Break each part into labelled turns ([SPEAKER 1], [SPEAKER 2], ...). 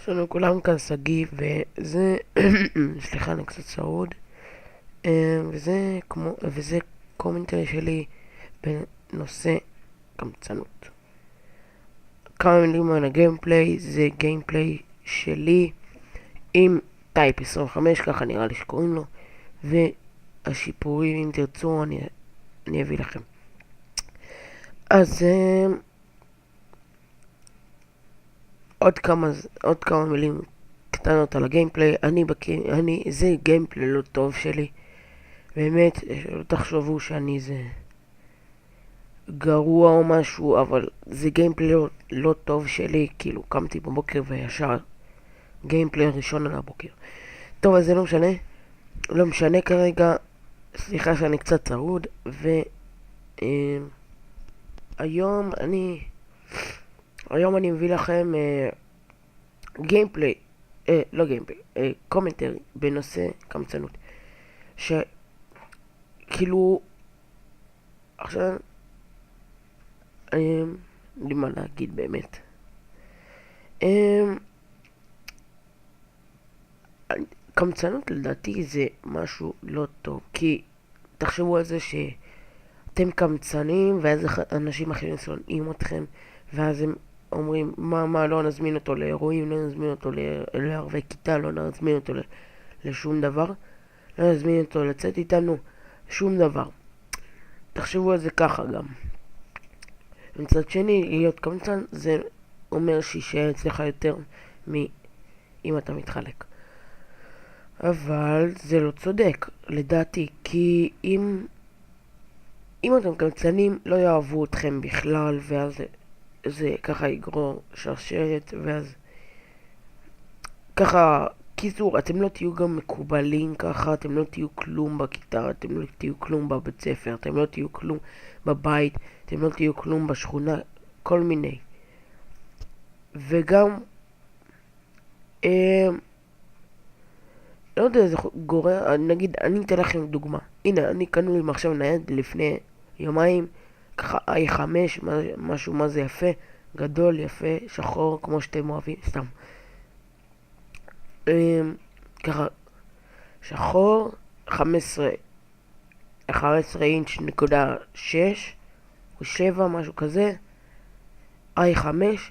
[SPEAKER 1] שלום כולם, כאן שגיא, וזה, סליחה, אני קצת צרוד, וזה קומנטרי שלי בנושא קמצנות. כמה מילים על הגיימפליי, זה גיימפליי שלי עם טייפ 25, ככה נראה לי שקוראים לו, והשיפורים, אם תרצו, אני אביא לכם. אז עוד כמה מילים קטנות על הגיימפליי. זה גיימפליי לא טוב שלי. באמת, לא תחשבו שאני איזה גרוע או משהו, אבל זה גיימפליי לא טוב שלי. כאילו, קמתי בבוקר וישר גיימפליי ראשון על הבוקר. טוב, אז זה לא משנה. לא משנה כרגע. סליחה שאני קצת צרוד. והיום אני מביא לכם גיימפליי, לא גיימפליי, קומנטרי בנושא קמצנות. שכאילו, עכשיו, אין לי מה להגיד באמת. קמצנות לדעתי זה משהו לא טוב, כי תחשבו על זה שאתם קמצנים, ואז אנשים אחרים שונאים אתכם, ואז הם אומרים, מה, לא נזמין אותו לאירועים, לא נזמין אותו לערבי כיתה, לא נזמין אותו לשום דבר, לא נזמין אותו לצאת איתנו, שום דבר. תחשבו על זה ככה גם. מצד שני, להיות קמצן זה אומר שישאר אצלך יותר מאם אתה מתחלק. אבל זה לא צודק, לדעתי, כי אם אתם קמצנים לא יאהבו אתכם בכלל, ואז זה ככה יגרור שרשרת, ואז ככה, קיצור, אתם לא תהיו גם מקובלים ככה, אתם לא תהיו כלום בכיתה, אתם לא תהיו כלום בבית ספר, אתם לא תהיו כלום בבית, אתם לא תהיו כלום בשכונה, כל מיני. וגם, לא יודע, זה גורר, נגיד, אני אתן לכם דוגמה. הנה, אני קנו לי מחשב נייד לפני יומיים, ככה i5, משהו מה זה יפה, גדול, יפה, שחור, כמו שאתם אוהבים, סתם. ככה, שחור, 15 אינץ' נקודה 6, או 7, משהו כזה, i5,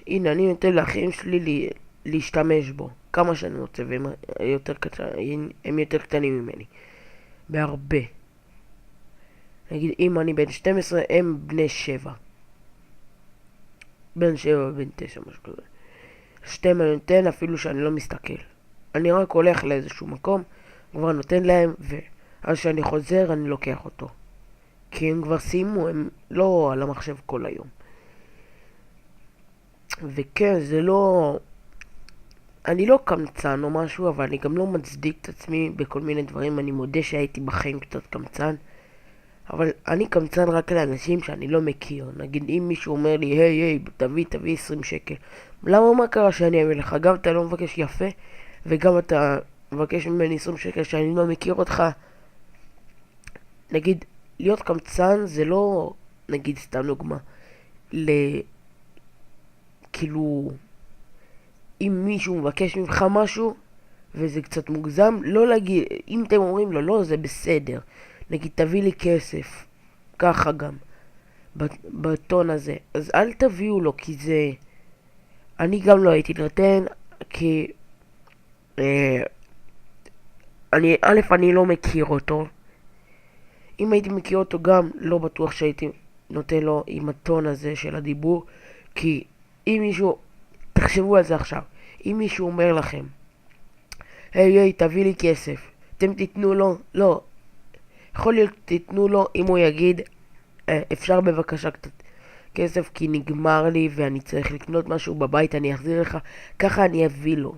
[SPEAKER 1] הנה, אני נותן לאחים שלי להשתמש בו, כמה שאני רוצה, והם יותר קטנים ממני, בהרבה. נגיד, אם אני בן 12, הם בני 7. בן 7 ובן 9, משהו כזה. שתיהם אני נותן אפילו שאני לא מסתכל. אני רק הולך לאיזשהו מקום, כבר נותן להם, ואז שאני חוזר אני לוקח אותו. כי הם כבר סיימו, הם לא על המחשב כל היום. וכן, זה לא... אני לא קמצן או משהו, אבל אני גם לא מצדיק את עצמי בכל מיני דברים. אני מודה שהייתי בחיים קצת קמצן. אבל אני קמצן רק לאנשים שאני לא מכיר. נגיד, אם מישהו אומר לי, היי, תביא 20 שקל. למה, מה קרה שאני אביא לך? גם אתה לא מבקש יפה, וגם אתה מבקש ממני 20 שקל שאני לא מכיר אותך. נגיד, להיות קמצן זה לא, נגיד, סתם דוגמה, כאילו, אם מישהו מבקש ממך משהו, וזה קצת מוגזם, לא להגיד, אם אתם אומרים לו, לא, זה בסדר. נגיד, תביא לי כסף. ככה גם. בטון הזה. אז אל תביאו לו, כי זה... אני גם לא הייתי נותן, כי... אני לא מכיר אותו. אם הייתי מכיר אותו גם, לא בטוח שהייתי נותן לו עם הטון הזה של הדיבור, כי אם מישהו... תחשבו על זה עכשיו. אם מישהו אומר לכם, היי, תביא לי כסף. אתם תיתנו לו? לא. יכול להיות תיתנו לו אם הוא יגיד, אפשר בבקשה קצת כסף כי נגמר לי ואני צריך לקנות משהו בבית, אני אחזיר לך. ככה אני אביא לו.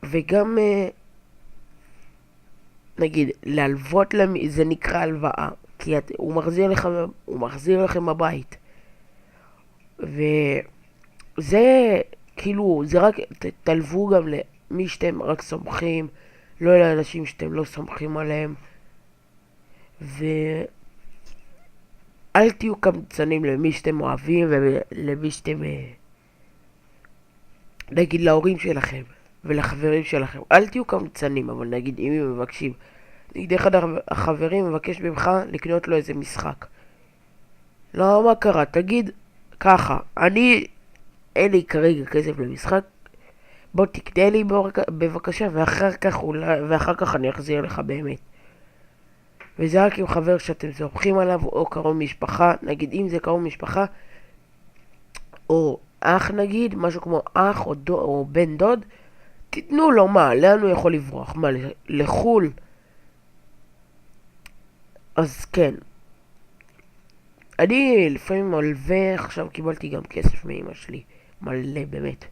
[SPEAKER 1] וגם, נגיד, להלוות זה נקרא הלוואה. כי הוא מחזיר לכם בבית. וזה, כאילו, זה רק, תלוו גם למי שאתם רק סומכים, לא לאנשים שאתם לא סומכים עליהם. ואל תהיו קמצנים למי שאתם אוהבים ולמי שאתם נגיד להורים שלכם ולחברים שלכם, אל תהיו קמצנים, אבל נגיד אם הם מבקשים, נגיד אחד החברים מבקש ממך לקנות לו איזה משחק. לא, מה קרה? תגיד ככה, אין לי כרגע כסף למשחק, בוא תקנה לי בבקשה, ואחר כך אני אחזיר לך באמת. וזה רק עם חבר שאתם סומכים עליו, או קרוב משפחה, נגיד אם זה קרוב משפחה, או אח נגיד, משהו כמו אח או בן דוד, תיתנו לו מה, לאן הוא יכול לברוח? מה, לחול? אז כן. אני לפעמים מלווה, עכשיו קיבלתי גם כסף מאמא שלי, מלא באמת.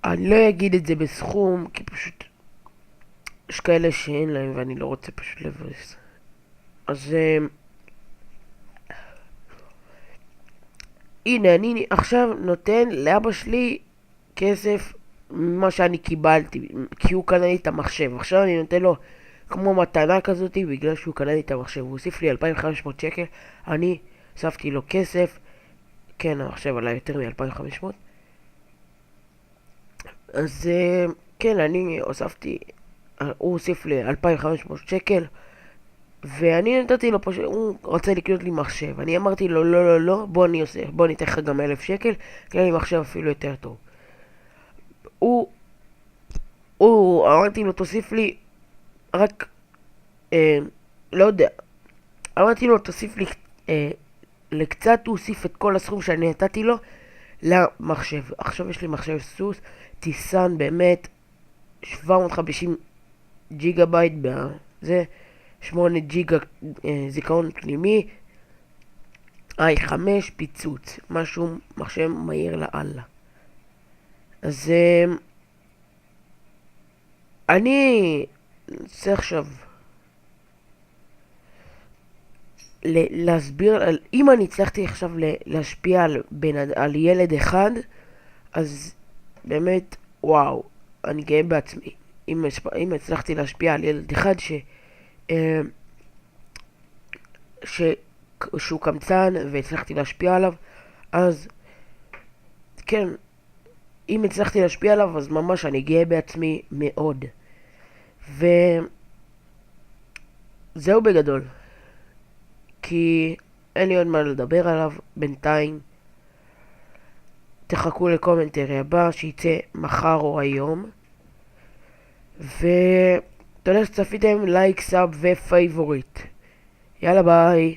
[SPEAKER 1] אני לא אגיד את זה בסכום, כי פשוט יש כאלה שאין להם ואני לא רוצה פשוט לבאס. אז הנה, אני עכשיו נותן לאבא שלי כסף ממה שאני קיבלתי, כי הוא קנה לי את המחשב. עכשיו אני נותן לו כמו מתנה כזאת, בגלל שהוא קנה לי את המחשב. הוא הוסיף לי 2,500 שקל, אני הוספתי לו כסף. כן, המחשב עלה יותר מ-2,500. אז כן, אני הוספתי, הוא הוסיף לי 2,500 שקל, ואני נתתי לו פשוט, הוא רוצה לקנות לי מחשב. אני אמרתי לו, לא, לא, לא, בוא אני אתן לך גם 1,000 שקל, קנה לי מחשב אפילו יותר טוב. הוא, אמרתי לו, תוסיף לי רק, לא יודע, אמרתי לו, תוסיף לי לקצת, הוא הוסיף את כל הסכום שאני נתתי לו למחשב. עכשיו יש לי מחשב סוס, טיסן באמת, 750 ג'יגה בייט, זה 8 ג'יגה זיכרון פנימי, i5 פיצוץ, משהו, מחשב מהיר לאללה. אז אני צריך עכשיו להסביר, אם אני הצלחתי עכשיו להשפיע על ילד אחד, אז באמת וואו, אני גאה בעצמי. אם הצלחתי להשפיע על ילד אחד שהוא קמצן והצלחתי להשפיע עליו, אז כן, אם הצלחתי להשפיע עליו, אז ממש אני גאה בעצמי מאוד. וזהו בגדול, כי אין לי עוד מה לדבר עליו בינתיים. תחכו לקומנטרי הבא שייצא מחר או היום, ותודה שצפיתם, לייק, סאב ופייבוריט. יאללה ביי.